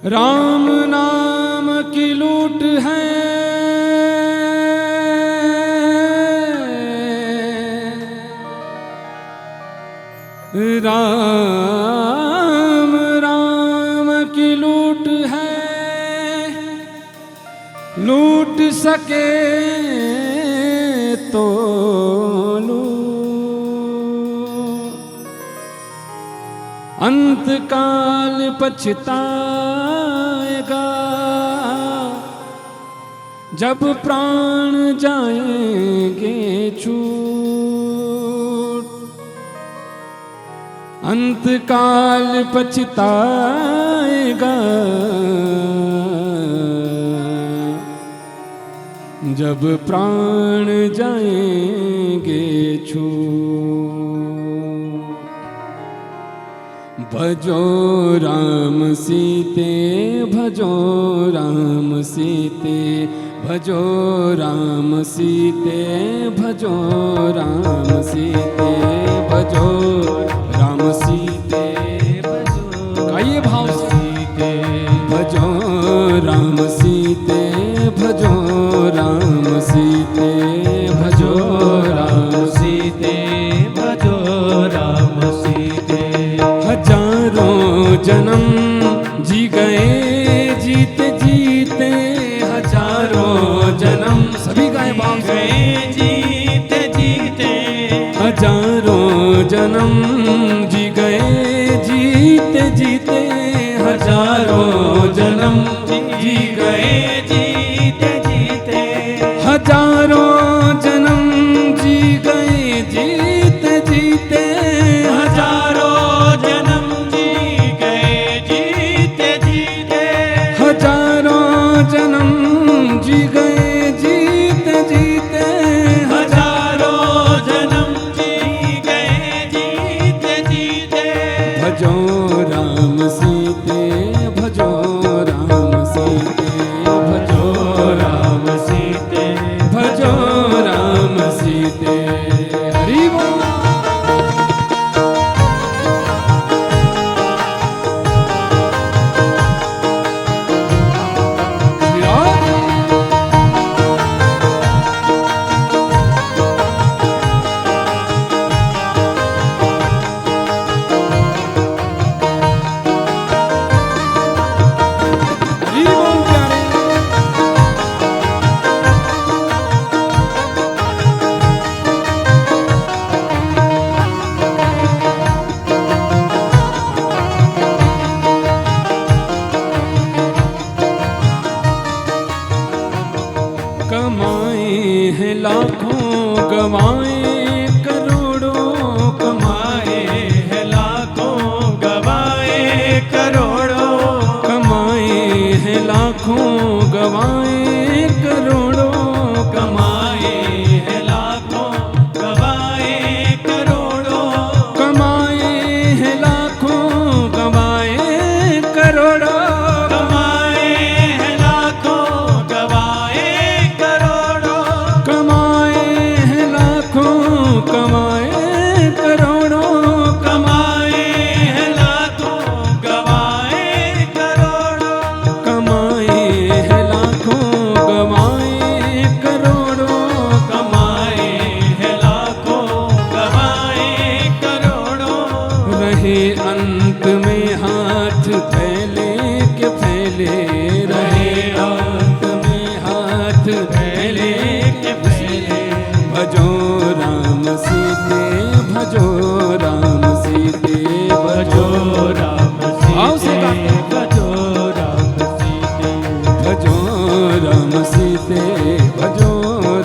राम नाम की लूट है, राम राम की लूट है, लूट सके तो लो, अंत काल पछताएगा जब प्राण जाएंगे छूट। अंत काल पछताएगा जब प्राण जाएंगे छूट। भजो राम सीते, भजो राम सीते, भजो राम सीते, भजो राम सीते, भजो राम सीते, भजो गाइए भाव सीते, भजो राम सीते, भजो राम सीते, भजो राम सीते, भजो राम सीते। हजारों जन्म जी गए जीते जीते, हजारों जन्म सभी गाए बाप गए जीते जीते, हजारों जन्म जी गए जीते जीते, हजारों जन्म जी गए जीते जीते, हजारों जन्म जी गए जीते जीते, हजारों जन्म जी गए जीते जीते, हजारों जन्म जी गए जीते जीते, हजारों जन्म जी गए जीते जीते। भजो राम सीते, भजो राम सीते, भजो राम सीते, भजो राम सीते। हरि बोल। कमाए हैं लाखों गवाए करोड़ों, कमाए हैं लाखों गवाए करोड़ों, कमाए हैं लाखों गवाए करोड़ों, कमाए हैं लाखों गवाए करोड़ों, कमाए हैं लाखों गवाए करोड़ों, कमाए हैं लाखों गवाए करोड़ों, कमाए हैं लाखों कमाए करोड़ों, कमाए हैं लाखों गवाए करोड़ों, कमाए हैं लाखों गवाए करोड़ों, कमाए हैं लाखों गवाए करोड़ों। रहे अंत में हाथ फैले के फैले, रहे अंत में हाथ फैले के फैले, भजो राम सीते, भजो राम सीते, भजो राम आओ से सीते, गाते हैं। भजो राम सीते, भजो राम सीते, भजो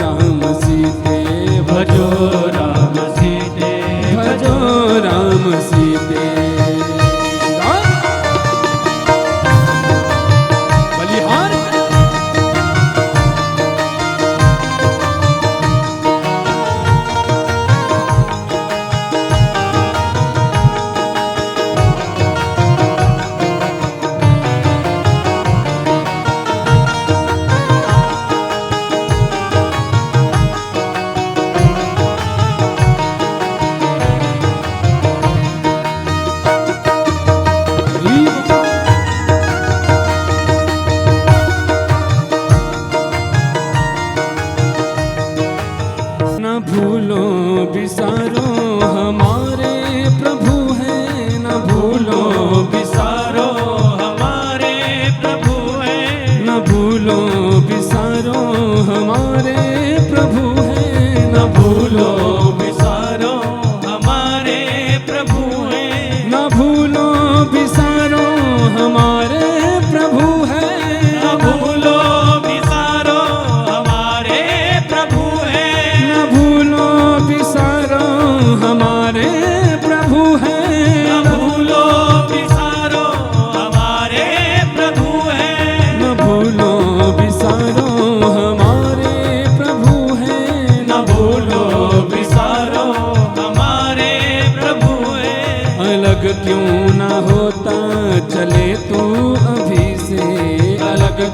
राम सीते, भजो राम सीते, भजो राम सीते। बलिहार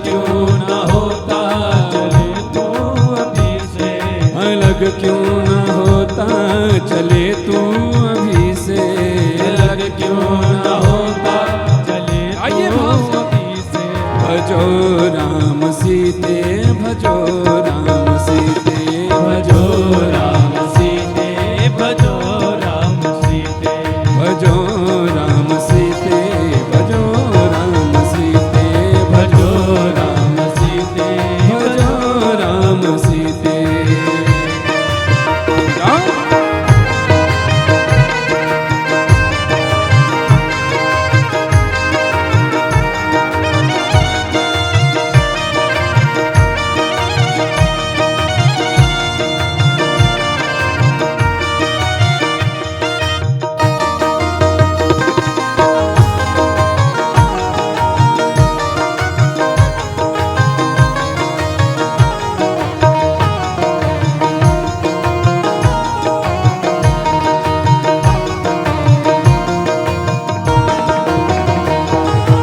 क्यों न होता चले तू अभी से, अलग क्यों न होता चले तू अभी से, अलग क्यों न होता चले तू अभी से। भजो राम सीते, भजो राम सीते, भजो राम सीते, भजो राम सीते, भजो राम सीते, भजो राम सीते, भजो राम सीते, भजो राम सीते।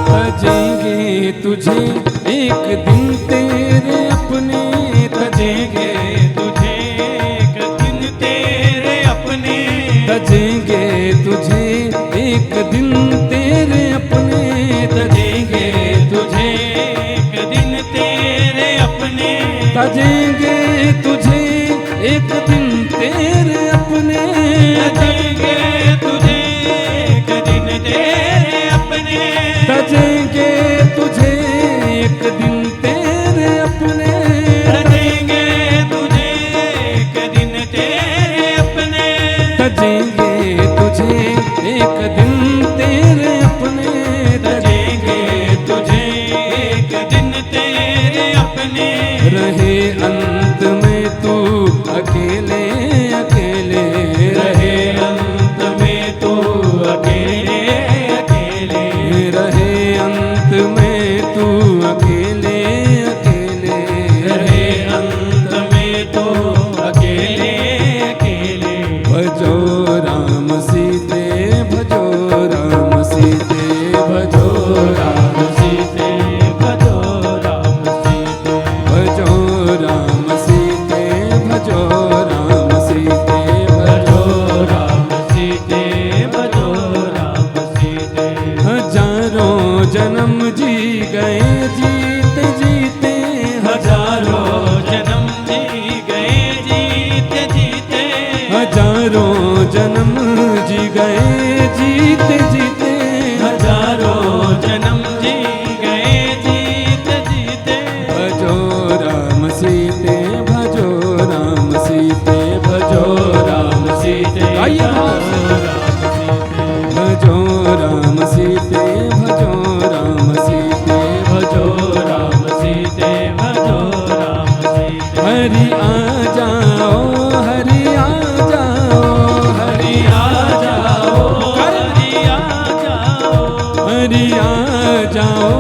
तजेंगे तुझे एक दिन तेरे अपने, तजेंगे तुझे एक दिन तेरे अपने, तजेंगे तुझे एक दिन तेरे अपने, तजेंगे तुझे एक दिन तेरे अपने, तजेंगे तुझे एक दिन तेरे अपने, तजेंगे तुझे एक दिन तेरे अपने, तजेंगे तुझे एक दिन तेरे अपने, तजेंगे तुझे एक दिन तेरे अपने, तजेंगे तुझे एक दिन तेरे अपने, तजेंगे तुझे एक दिन तेरे अपने। रहे अंत में तू अकेले अकेले, रहे अंत में तू अकेले अकेले, रहे अंत में तू अकेले अकेले, रहे अंत में तू अकेले अकेले। भजो राम सीते, भजो राम सीते, भजो राम सीते, भजो राम सीते, भजो राम सीते, भजो राम सीते, भजो राम सीते, भजो राम सीते। हजारों जन्म जी गए जीते जीते, हजारों जन्म जी गए जीते जीते, हजारों जन्म जी गए जीते जीते, हजारों जन्म जी गए जीते जीते। भजो राम सीते, भजो राम सीते, भजो राम सीते, आइए भजो राम सीते, भजो राम सीते, भजो राम सीते, भजो राम सीते। हरि आ जाओ, हरि आ जाओ, हरि आ जाओ, हरि आ जाओ, हरि आ जाओ,